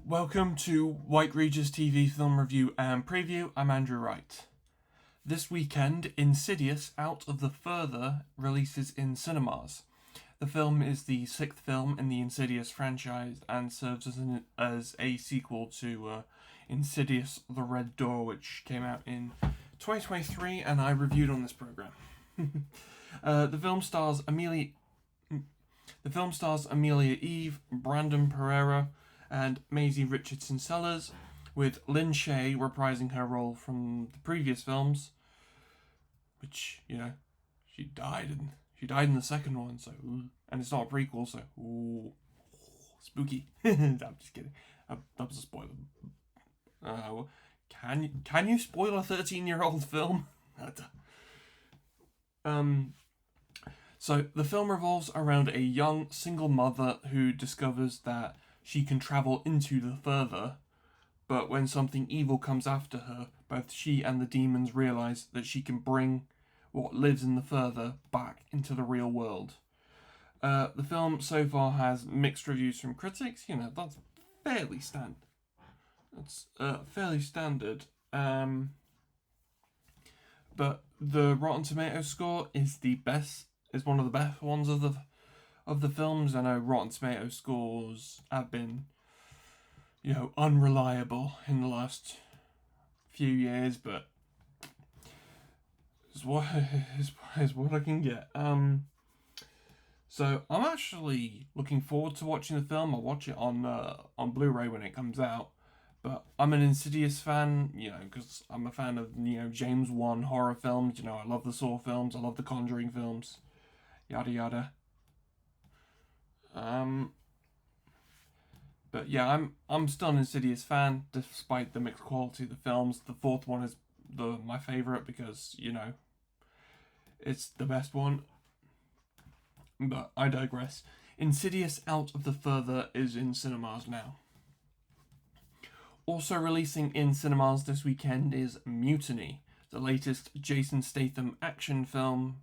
Welcome to White Regis TV film review and preview. I'm Andrew Wright. This weekend, Insidious Out of the Further releases in cinemas. The film is the sixth film in the Insidious franchise and serves as a sequel to Insidious The Red Door, which came out in 2023 and I reviewed on this program. The film stars Amelia Eve, Brandon Pereira, and Maisie Richardson Sellers, with Lynn Shay reprising her role from the previous films, which, she died in the second one, so, and it's not a prequel, so, spooky. I'm just kidding. That was a spoiler. Can you spoil a 13-year-old film? So the film revolves around a young single mother who discovers that she can travel into the Further, but when something evil comes after her, both she and the demons realize that she can bring what lives in the Further back into the real world. The film so far has mixed reviews from critics. That's fairly standard. That's fairly standard. But the Rotten Tomatoes score is one of the best ones of the films. I know Rotten Tomatoes scores have been, unreliable in the last few years, but it's what I can get. So I'm actually looking forward to watching the film. I'll watch it on Blu-ray when it comes out. But I'm an Insidious fan, because I'm a fan of, James Wan horror films. I love the Saw films. I love the Conjuring films. Yada yada. But yeah, I'm still an Insidious fan, despite the mixed quality of the films. The fourth one is my favourite because, it's the best one. But I digress. Insidious Out of the Further is in cinemas now. Also releasing in cinemas this weekend is Mutiny, the latest Jason Statham action film,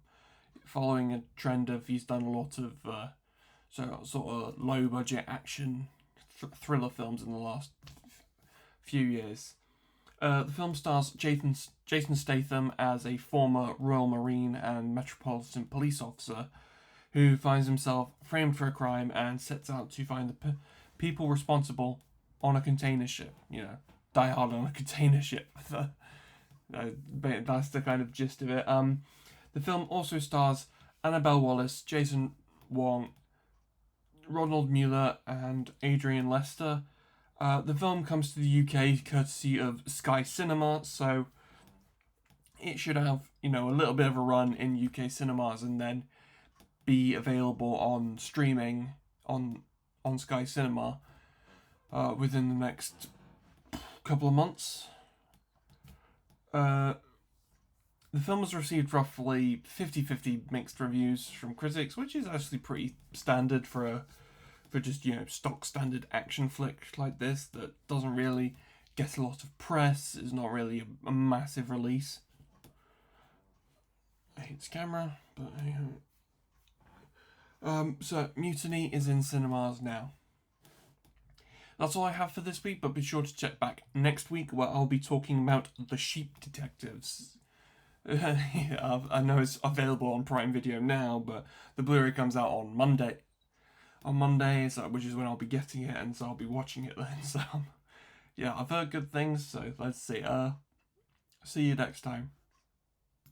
following a trend of he's done a lot of sort of low-budget action thriller films in the last few years. The film stars Jason Statham as a former Royal Marine and Metropolitan Police officer who finds himself framed for a crime and sets out to find the people responsible on a container ship. Die Hard on a container ship. That's the kind of gist of it. The film also stars Annabelle Wallis, Jason Wong, Ronald Mueller, and Adrian Lester. The film comes to the UK courtesy of Sky Cinema, so it should have, a little bit of a run in UK cinemas and then be available on streaming on Sky Cinema within the next couple of months. The film has received roughly 50-50 mixed reviews from critics, which is actually pretty standard for just, stock standard action flick like this that doesn't really get a lot of press, is not really a massive release. I hate this camera, but so Mutiny is in cinemas now. That's all I have for this week, but be sure to check back next week where I'll be talking about The Sheep Detectives. I know it's available on Prime Video now, but the Blu-ray comes out on Monday. Which is when I'll be getting it, and so I'll be watching it then. So, yeah, I've heard good things, so let's see. See you next time.